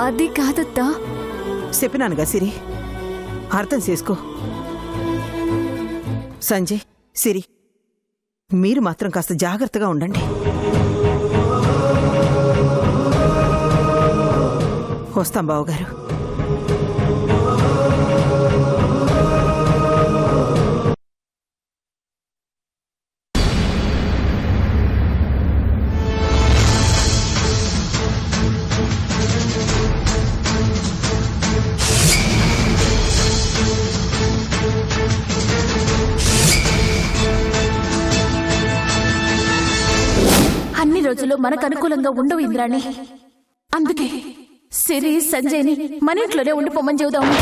అది కాదత్తా. చెప్పినానుగా సిరి, అర్థం చేసుకో. సంజయ్, సిరి, మీరు మాత్రం కాస్త జాగ్రత్తగా ఉండండి. వస్తాం బావగారు. అన్ని రోజులు మనకు అనుకూలంగా ఉండవు ఇంద్రాణి. అందుకే సిరి, సంజయ్ని మన ఇంట్లోనే ఉండిపోమని చెబుదాము.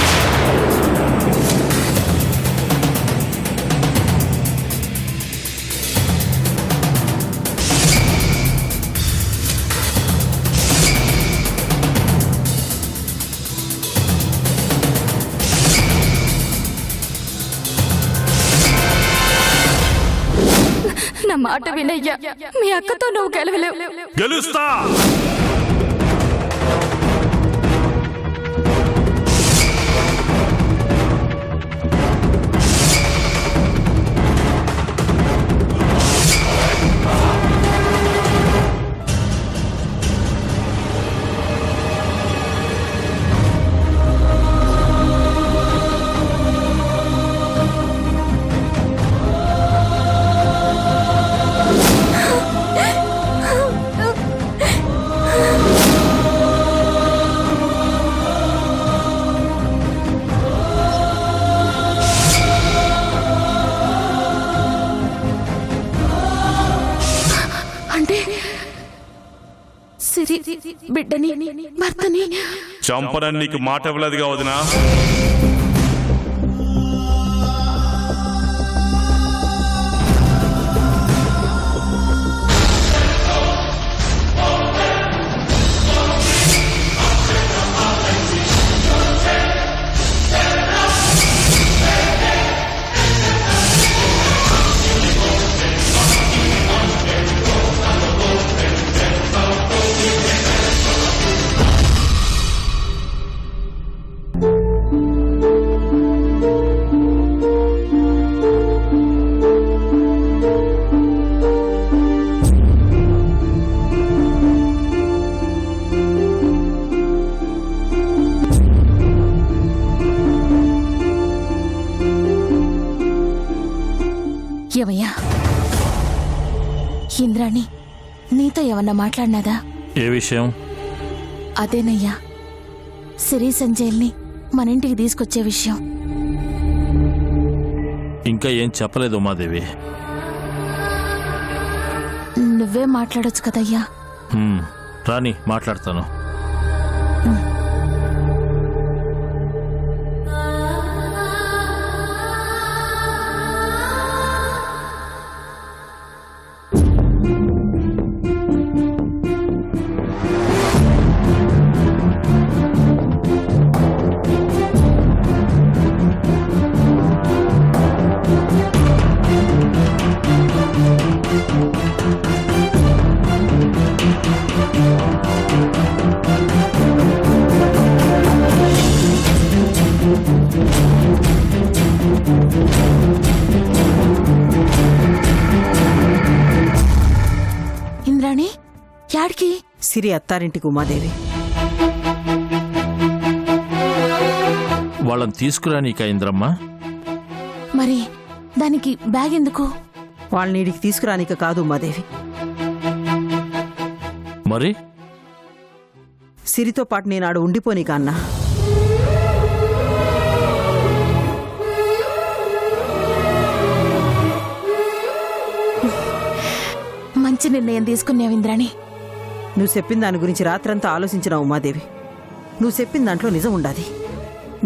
నా మాట వినయ్యా, మీ అక్కతో నువ్వు గెలవలేవు. గెలుస్తా. సిరి బిడ్డని, భర్తని చంపనని నీకు మాట ఇవ్వలేదుగా వదినా. ఏమయ్యా, ఇంద్రాణి నీతో ఏమన్నా మాట్లాడినాదా? ఏ విషయం? అదేనయ్యా, సిరి సంజయ్ని మన ఇంటికి తీసుకొచ్చే విషయం. ఇంకా ఏం చెప్పలేదు ఉమాదేవి. నువ్వే మాట్లాడొచ్చు కదయ్యా. రాని మాట్లాడతాను. ఇంద్రాణి, యాడికి? సిరి అత్తారింటికి ఉమాదేవి. వాళ్ళని తీసుకురానీకా ఇంద్రమ్మ? మరి దానికి బ్యాగ్ ఎందుకు? వాళ్ళని ఈడికి తీసుకురానిక కాదు ఉమాదేవి. మరి సిరితో పాటు నేను ఆడు ఉండిపోనీక అన్నా. మంచి నిర్ణయం తీసుకున్నావు ఇంద్రాణి. నువ్వు చెప్పిన దాని గురించి రాత్రంతా ఆలోచించిన ఉమాదేవి. నువ్వు చెప్పిన దాంట్లో నిజం ఉండాది.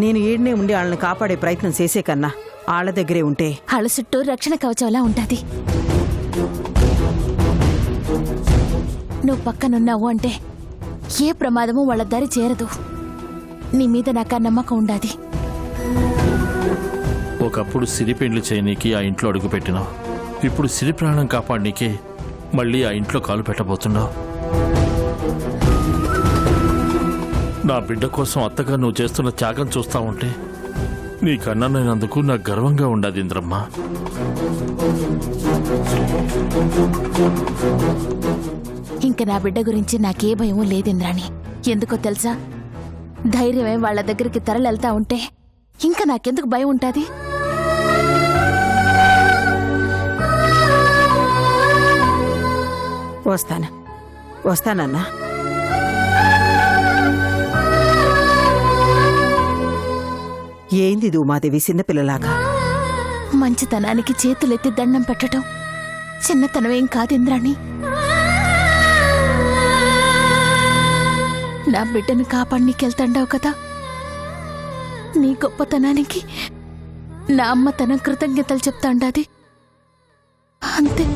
నేను ఏడనే ఉండి వాళ్ళని కాపాడే ప్రయత్నం చేసే కన్నా వాళ్ళ దగ్గరే ఉంటే వాళ్ళ చుట్టూ రక్షణ కవచంలా ఉంటాది. నువ్వు పక్కనున్నావు అంటే ఏ ప్రమాదము వాళ్ళ దారి చేరదు. నీ మీద నాకు ఆ నమ్మకం ఉండాది. ఒకప్పుడు సిరి పెండ్లి చేయనీకి ఆ ఇంట్లో అడుగు పెట్టినావు. ఇప్పుడు సిరి ప్రాణం కాపాడనీకే మళ్ళీ ఆ ఇంట్లో కాలు పెట్టబోతున్నావు. నా బిడ్డ కోసం అత్తగా నువ్వు చేస్తున్న త్యాగం చూస్తా ఉంటే నీ కన్ననైనందుకు నాకు గర్వంగా ఉండదు ఇంద్రమ్మ. ఇంక నా బిడ్డ గురించి నాకే భయమూ లేదింద్రాణి. ఎందుకో తెలుసా, ధైర్యమే వాళ్ళ దగ్గరికి తరలెళ్తా ఉంటే ఇంకా నాకెందుకు భయం ఉంటాది? వస్తానన్నా. ఏంది ఇది ఉమాదేవి చిన్నపిల్లలాగా? మంచితనానికి చేతులెత్తి దండం పెట్టడం చిన్నతనమేం కాదింద్రాణి. నా బిడ్డను కాపాడనీకెళ్తాండావు కదా, నీ గొప్పతనానికి నా అమ్మతనం కృతజ్ఞతలు చెప్తాండాది అంతే.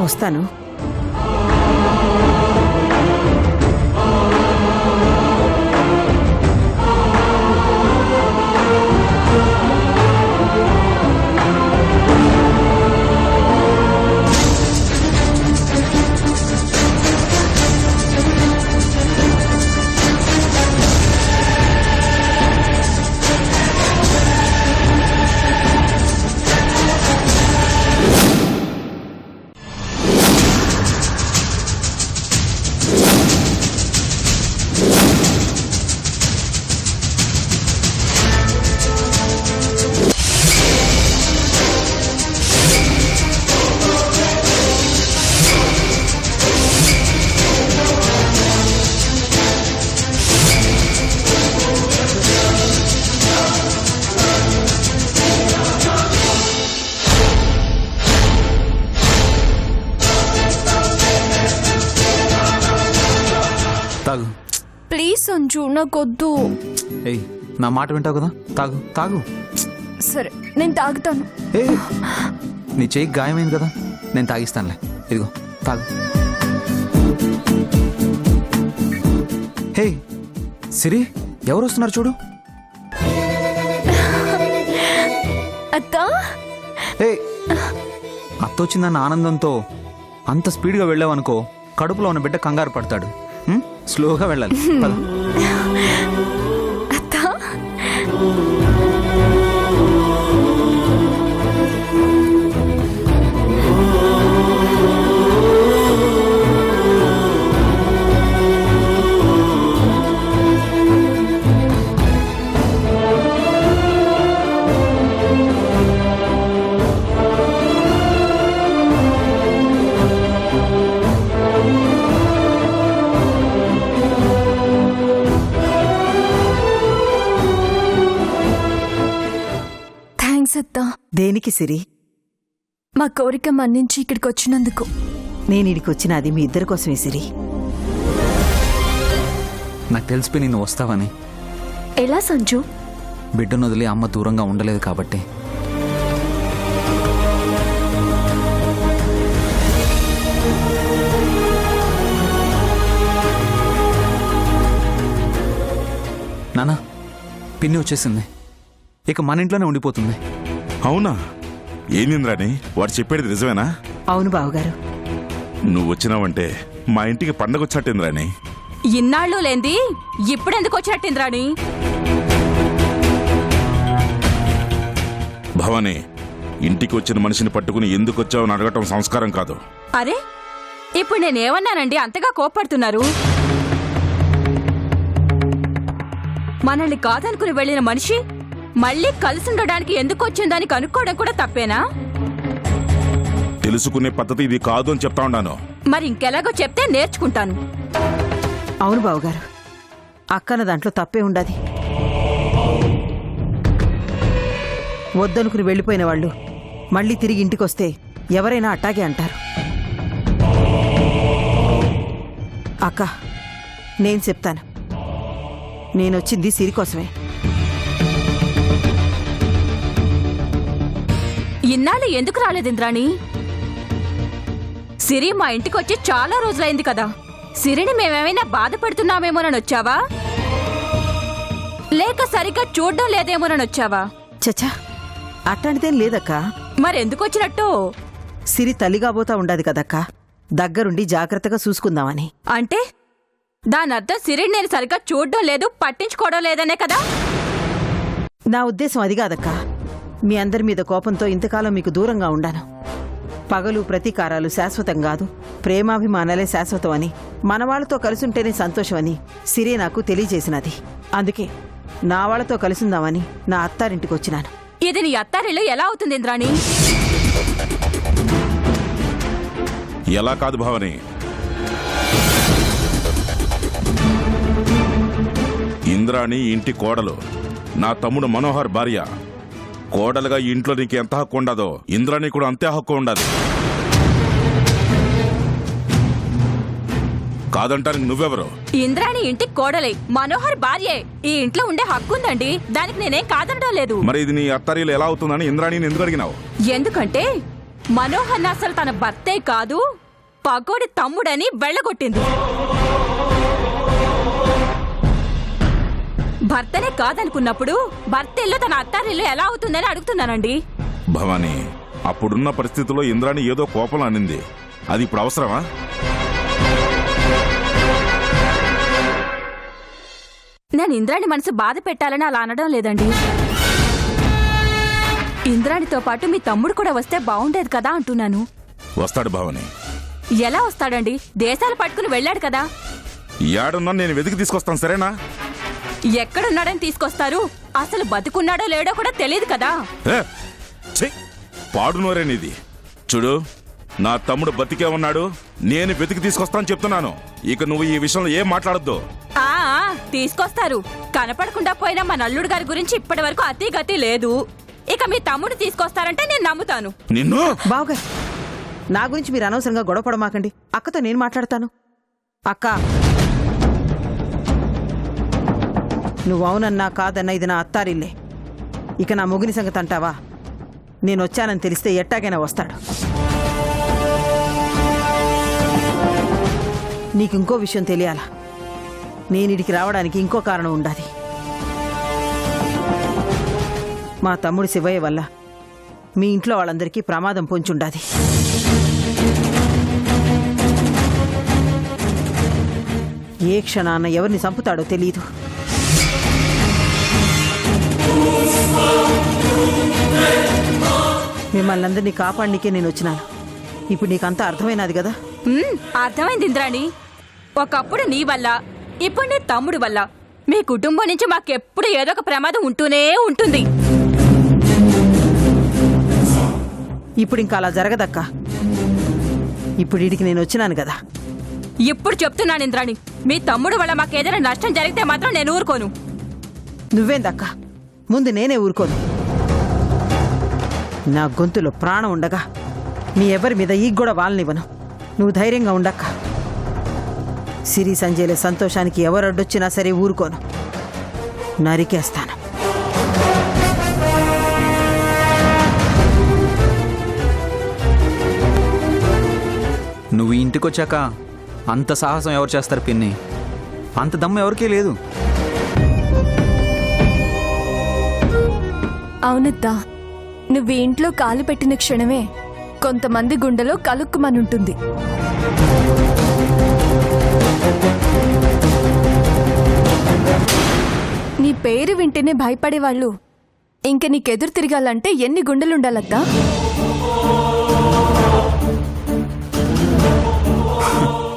వస్తాను. తాగు. ప్లీజ్ సంజు, నాకొద్దు. ఏయ్, నా మాట వింటావు కదా, తాగు తాగు. సరే, నేను తాగుతాను. ఏ, నీ చేయి గాయమైంది కదా, నేను తాగిస్తానులే. ఇదిగో తాగు. హే సిరి, ఎవరు వస్తున్నారు చూడు. అత్త, ఏ, అత్త వచ్చిందన్న ఆనందంతో అంత స్పీడ్గా వెళ్ళావనుకో, కడుపులో ఉన్న బిడ్డ కంగారు పడతాడు. స్లోగా వెళ్ళాలి. పద. అత్త, దేనికి సిరి? మా కోరిక మన్నించి ఇక్కడికి వచ్చినందుకు. నేను ఇడికి వచ్చినది మీ ఇద్దరి కోసమే సిరి. నాకు తెలిసిపోయి నిన్ను వస్తావని. ఎలా సంజు? బిడ్డను వదిలి అమ్మ దూరంగా ఉండలేదు కాబట్టి. నానా, పిన్ని వచ్చేసింది. ఇక మన ఇంట్లోనే ఉండిపోతుంది. అవునా? ఏందింద్రాని, వాడు చెప్పేది నిజమేనా? అవును బావగారు. నువ్వు వచ్చినావంటే మా ఇంటికి పండగ వచ్చినట్టింద్రాని. ఇన్నాళ్ళు లేంది ఇప్పుడెందుకు వచ్చినట్టింద్రాని? భవానీ, ఇంటికి వచ్చిన మనిషిని పట్టుకుని ఎందుకు వచ్చావని అడగటం సంస్కారం కాదు. అరే, ఇప్పుడు నేనేమన్నానండి అంతగా కోప్పడుతున్నారు? మనల్ని కాదనుకుని వెళ్ళిన మనిషి మళ్ళీ కలిసి ఉండడానికి ఎందుకు వచ్చిందని కనుక్కోవడం కూడా తప్పేనా? తెలుసుకునే పద్ధతి ఇది కాదు అని చెప్తా ఉన్నాను. మరి ఇంకెలాగో చెప్తే నేర్చుకుంటాను. అవును బావగారు, అక్కన దాంట్లో తప్పే ఉండదు. వద్దనుకుని వెళ్ళిపోయిన వాళ్ళు మళ్ళీ తిరిగి ఇంటికొస్తే ఎవరైనా అట్టాగే అంటారు. అక్క, నేను చెప్తాను. నేనొచ్చింది సిరి కోసమే. ఇన్నాళ్ళు ఎందుకు రాలేదింద్రాణి? సిరి మా ఇంటికొచ్చి చాలా రోజులైంది కదా. సిరిని మేమేమైనా బాధపడుతున్నామేమోనని వచ్చావా, లేక సరిగ్గా చూడ్డం లేదేమోనని వచ్చావా? చచ్చా, అట్లాంటిదేం లేదక్కా. మరెందుకు వచ్చినట్టు? సిరి తల్లిగాబోతా ఉండదు కదక్కా, దగ్గరుండి జాగ్రత్తగా చూసుకుందామని. అంటే దాని అర్థం సిరిని నేను సరిగ్గా చూడడం లేదు, పట్టించుకోవడం లేదనే కదా? నా ఉద్దేశం అది కాదక్కా. మీ అందరి మీద కోపంతో ఇంతకాలం మీకు దూరంగా ఉండాను. పగలు ప్రతీకారాలు శాశ్వతం కాదు, ప్రేమాభిమానాలే శాశ్వతం అని, మనవాళ్లతో కలిసుంటేనే సంతోషమని సిరి నాకు తెలియజేసినది. అందుకే నా వాళ్లతో కలిసుందామని నా అత్తారింటికి వచ్చినాను. ఇది నీ అత్తారిల్లు ఎలా అవుతుంది ఇంద్రాణి? ఎలా కాదు భవాని, ఇంద్రాణి ఇంటి కోడలు, నా తమ్ముడు మనోహర్ భార్య. కోడలుగా ఈ ఇంట్లో నీకు ఎంత హక్కు ఉండదో ఇంద్రాణి కూడా అంతే హక్కు ఉండదు. కాదంటానికి నువ్వెవరు? ఇంద్రాణి ఇంటి కోడలే, మనోహర్ భార్యే. ఈ ఇంట్లో ఉండే హక్కు ఉందండి, దానికి నేనేం కాదనడం లేదు. మరి ఇది నీ అత్తారిలో ఎలా అవుతుందని ఇంద్రాణిని ఎందుకు అడిగినావు? ఎందుకంటే మనోహర్ అసలు తన భర్తే కాదు, పగోడి తమ్ముడని వెళ్ళగొట్టింది. భర్తనే కాదనుకున్నప్పుడు భర్తెల్లో తన అత్తారిల్లు ఎలా అవుతుందని అడుగుతున్నానండి. భవాని, అప్పుడున్న పరిస్థితుల్లో ఇంద్రాణి ఏదో కోపంలో అనింది, అది ఇప్పుడు అవసరమా? నేను ఇంద్రాణి మనసు బాధ పెట్టాలని అలా అనడం లేదండి. ఇంద్రాణితో పాటు మీ తమ్ముడు కూడా వస్తే బాగుండేది కదా అంటున్నాను. వస్తాడు భవాని. ఎలా వస్తాడండి? దేశాలు పట్టుకుని వెళ్ళాడు కదా. ఏడున్నా నేను వెతికి తీసుకొస్తాను, సరేనా? ఎక్కడున్నాడని తీసుకొస్తారు? అసలు బతుకున్నాడో లేడో కూడా తెలియదు కదా. పాడునోరే నీది. చూడు, నా తమ్ముడు బతికే ఉన్నాడు, నేను వెతికి తీసుకొస్తాను చెప్తున్నాను. ఇక నువ్వు ఈ విషయంలో ఏం మాట్లాడొద్దు. ఆ తీసుకొస్తారు. కనపడకుండా పోయిన మా నల్లుడు గారి గురించి ఇప్పటి వరకు అతి గతి లేదు. ఇక మీ తమ్ముడు తీసుకొస్తారంటే నేను నమ్ముతాను. నిన్ను బావగారు, నా గురించి మీరు అనవసరంగా గొడవపడమాకండి. అక్కతో నేను మాట్లాడతాను. అక్క, నువ్వు అవునన్నా కాదన్నా ఇది నా అత్తారిల్లే. ఇక నా మొగుని సంగతి అంటావా? నేను వచ్చానని తెలిస్తే ఎట్టాగైనా వస్తాడు. నీకు ఇంకో విషయం తెలియాలా? నేను ఇడికి రావడానికి ఇంకో కారణం ఉండాలి. మా తమ్ముడు శివయ్య వల్ల మీ ఇంట్లో వాళ్ళందరికీ ప్రమాదం పొంచుండాది. ఏ క్షణాన ఎవరిని చంపుతాడో తెలీదు. మిమ్మల్ని అందరినీ కాపాడనీకే నేను వచ్చినాను. ఇప్పుడు నీకంతా అర్థమైనది కదా? అర్థమైంది ఇంద్రాణి. ఒకప్పుడు నీ వల్ల, ఇప్పుడు నీ తమ్ముడు వల్ల మీ కుటుంబం నుంచి మాకెప్పుడు ఏదో ఒక ప్రమాదం ఉంటూనే ఉంటుంది. ఇప్పుడు ఇంకా అలా జరగదక్క. ఇప్పుడు వీడికి నేను వచ్చినాను కదా. ఇప్పుడు చెప్తున్నాను ఇంద్రాణి, మీ తమ్ముడు వల్ల మాకేదైనా నష్టం జరిగితే మాత్రం నేను ఊరుకోను. నువ్వేందక్క? ముందు నేనే ఊరుకోను. నా గొంతులో ప్రాణం ఉండగా మీ ఎవరి మీద ఈ కూడా వాళ్ళనివ్వను. నువ్వు ధైర్యంగా ఉండక్క. సిరి సంజయ్ల సంతోషానికి ఎవరు అడ్డొచ్చినా సరే ఊరుకోను, నరికేస్తాను. నువ్వు ఇంటికొచ్చాక అంత సాహసం ఎవరు చేస్తారు పిన్ని? అంత దమ్ము ఎవరికీ లేదు. అవునత్తా, నువ్వు ఇంట్లో కాలు పెట్టిన క్షణమే కొంతమంది గుండెలో కలుక్కుమనుంటుంది. నీ పేరు వింటేనే భయపడేవాళ్ళు ఇంక నీకెదురు తిరగాలంటే ఎన్ని గుండెలుండాలత్తా?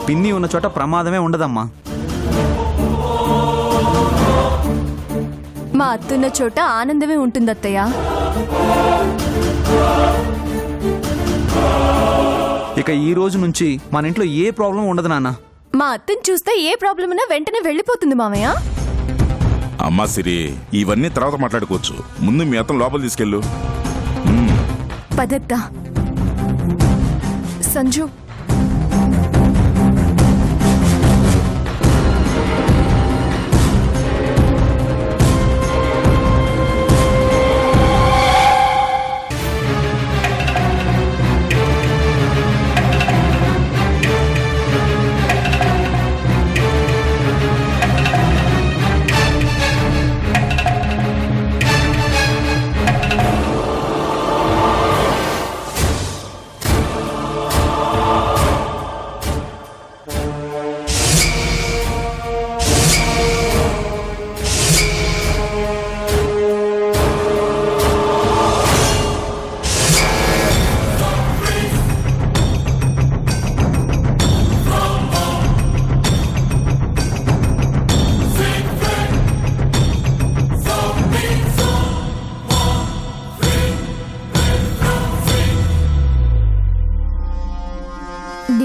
పిన్ని ఉన్న చోట ప్రమాదమే ఉండదమ్మా. మా అత్తున్న చోట ఆనందమే ఉంటుందత్తయ్య. ఇక ఈ రోజు నుంచి మన ఇంట్లో ఏ ప్రాబ్లం ఉండదు నాన్న. మా అత్తని చూస్తే ఏ ప్రాబ్లం ఉన్నా వెంటనే వెళ్ళిపోతుంది మామయ్య. అమ్మా సిరి, ఇవన్నీ తర్వాత మాట్లాడుకోవచ్చు. ముందు మీ అతను లోపల తీసుకెళ్ళు. పదత్తా. సంజు,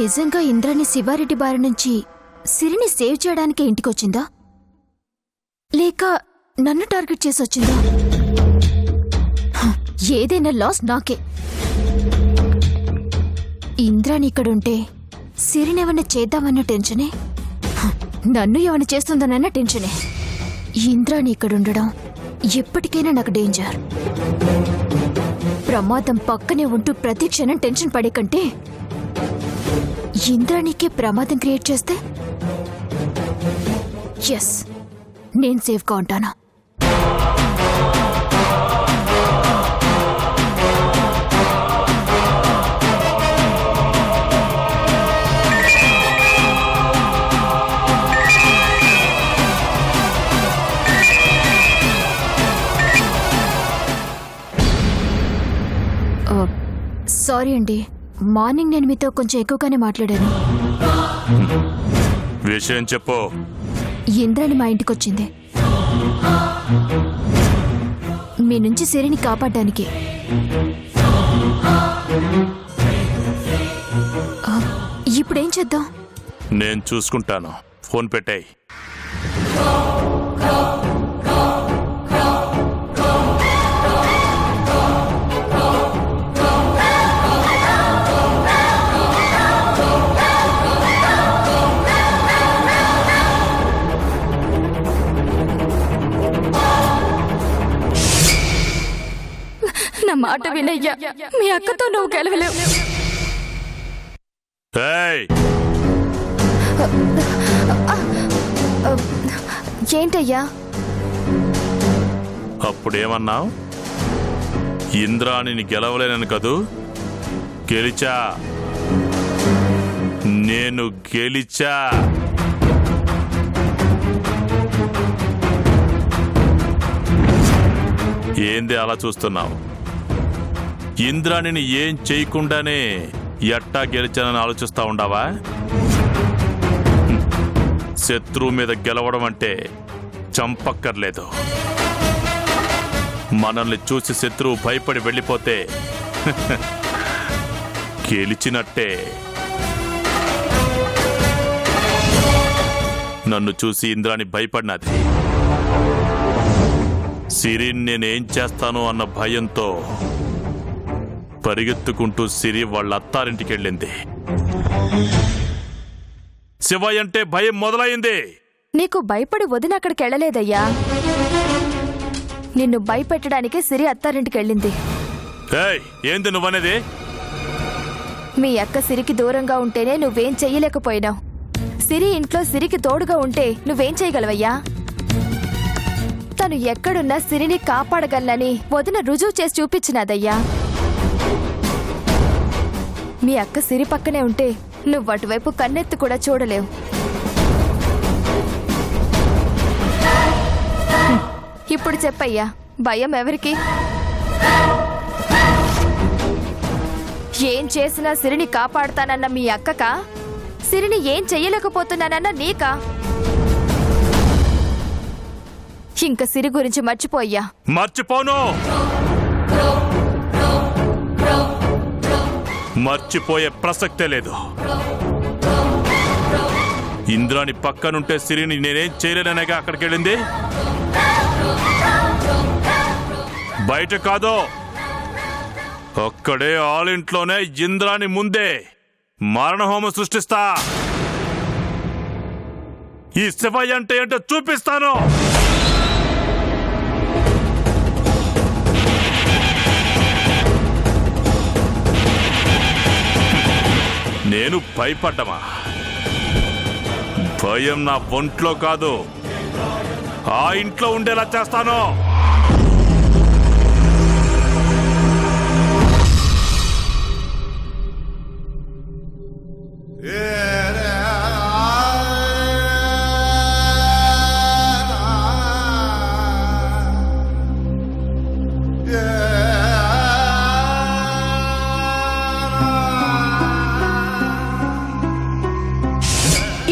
నిజంగా ఇంద్రాణి శివారెడ్డి బారి నుంచి సిరిని సేవ్ చేయడానికి ఇంటికొచ్చిందా లేక నన్ను టార్గెట్ చేసి వచ్చిందా? ఏదైనా లాస్ నాకే. ఇంద్రాణి ఇక్కడుంటే సిరినేమన్నా చేద్దామన్న టెన్షనే, నన్ను ఏమన్నా చేస్తుందనన్న టెన్షనే. ఇంద్రాణి ఇక్కడుండడం ఎప్పటికైనా నాకు డేంజర్. ప్రమాదం పక్కనే ఉంటూ ప్రతి క్షణం టెన్షన్ పడే కంటే ఇంద్రాణికే ప్రమాదం క్రియేట్ చేస్తే ఎస్, నేను సేఫ్గా ఉంటాను. సారీ అండి, మార్నింగ్ నేను మీతో కొంచెం ఎక్కువగానే మాట్లాడాను. విషయం చెప్పు. ఇంద్రాణి మా ఇంటికొచ్చింది మీ నుంచి సిరిని కాపాడడానికి. ఇప్పుడేం చేద్దాం? నేను చూసుకుంటాను. ఫోన్ పెట్టాయి. నా మాట వినయ్యా, మీ అక్కతో నువ్వు గెలవలేవు. ఏయ్! ఏంటయ్యా? అప్పుడేమన్నావు? ఇంద్రాణిని గెలవలేనని కదూ? గెలిచా, నేను గెలిచా. ఏంది అలా చూస్తున్నావు? ఇంద్రాణిని ఏం చేయకుండానే ఎట్టా గెలిచానని ఆలోచిస్తా ఉండావా? శత్రువు మీద గెలవడం అంటే చంపక్కర్లేదు. మనల్ని చూసి శత్రువు భయపడి వెళ్ళిపోతే గెలిచినట్టే. నన్ను చూసి ఇంద్రాణి భయపడినది. సిరిని నేనేం చేస్తాను అన్న భయంతో పరిగెత్తుకుంటూ సిరి వాళ్ళ అత్తారింటికి వెళ్ళింది. శివయ్య అంటే భయం మొదలైంది. నీకు భయపడి వదిన అక్కడికి వెళ్ళలేదయ్యా. నిన్ను భయపెట్టడానికే సిరి అత్తారింటికి వెళ్ళింది. ఏయ్, ఏంది నువ్వనేది? మీ అక్క సిరికి దూరంగా ఉంటేనే నువ్వేం చెయ్యలేకపోయినావు. సిరి ఇంట్లో సిరికి తోడుగా ఉంటే నువ్వేం చేయగలవయ్యా? తను ఎక్కడున్నా సిరిని కాపాడగలనని వదిన రుజువు చేసి చూపించినదయ్యా. మీ అక్క సిరి పక్కనే ఉంటే నువ్వు అటువైపు కన్నెత్తి కూడా చూడలేవు. ఇప్పుడు చెప్పయ్యా, భయం ఎవరికి? ఏం చేసినా సిరిని కాపాడుతానన్న మీ అక్కకా, సిరిని ఏం చెయ్యలేకపోతున్నానన్న నీకా? ఇంక సిరి గురించి మర్చిపోయ్యా. మర్చిపోను. మర్చిపోయే ప్రసక్తే లేదు. ఇంద్రాని పక్కనుంటే సిరిని నేనేం చేయలేననేగా అక్కడికి వెళ్ళింది. బయట కాదు, అక్కడే ఆలింట్లోనే ఇంద్రాని ముందే మరణహోమం సృష్టిస్తా. ఈ శివయ్య అంటే ఏంటో చూపిస్తాను. నేను భయపడ్డమా? భయం నా ఒంట్లో కాదు, ఆ ఇంట్లో ఉండేలా చేస్తాను.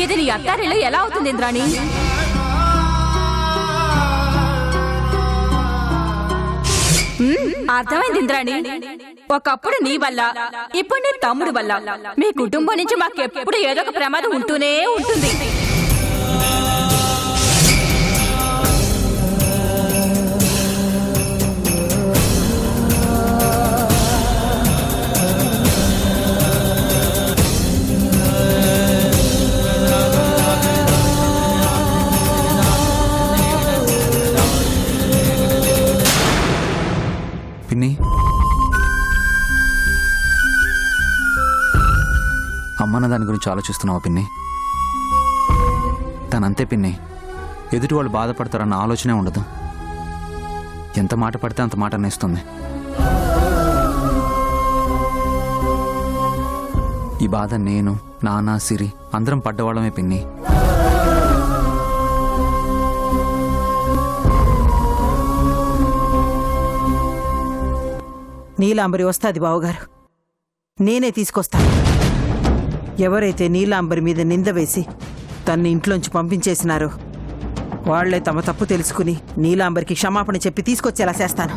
ఇది నీ అత్తారిలో ఎలా అవుతుంది ఇంద్రాణి? అర్థమైంది ఇంద్రాణి. ఒకప్పుడు నీ వల్ల, ఇప్పుడు నీ తమ్ముడు వల్ల మీ కుటుంబం నుంచి మాకెప్పుడు ఏదో ఒక ప్రమాదం ఉంటూనే ఉంటుంది. పిన్ని, అమ్మన్న దాని గురించి ఆలోచిస్తున్నావా పిన్ని? తనంతే పిన్ని, ఎదుటి వాళ్ళు బాధపడతారన్న ఆలోచనే ఉండదు. ఎంత మాట పడితే అంత మాట అనేస్తుంది. ఈ బాధ నేను, నాన్న, సిరి అందరం పడ్డవాళ్ళమే పిన్ని. నీలాంబరి వస్తాది బావగారు, నేనే తీసుకొస్తాను. ఎవరైతే నీలాంబరి మీద నింద వేసి తన్ని ఇంట్లోంచి పంపించేసినారో వాళ్లే తమ తప్పు తెలుసుకుని నీలాంబరికి క్షమాపణ చెప్పి తీసుకొచ్చేలా చేస్తాను.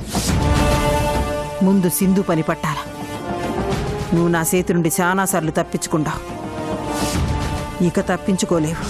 ముందు సింధు పని పట్టాల. నువ్వు నా చేతి నుండి చాలాసార్లు తప్పించుకుంటావు, ఇక తప్పించుకోలేవు.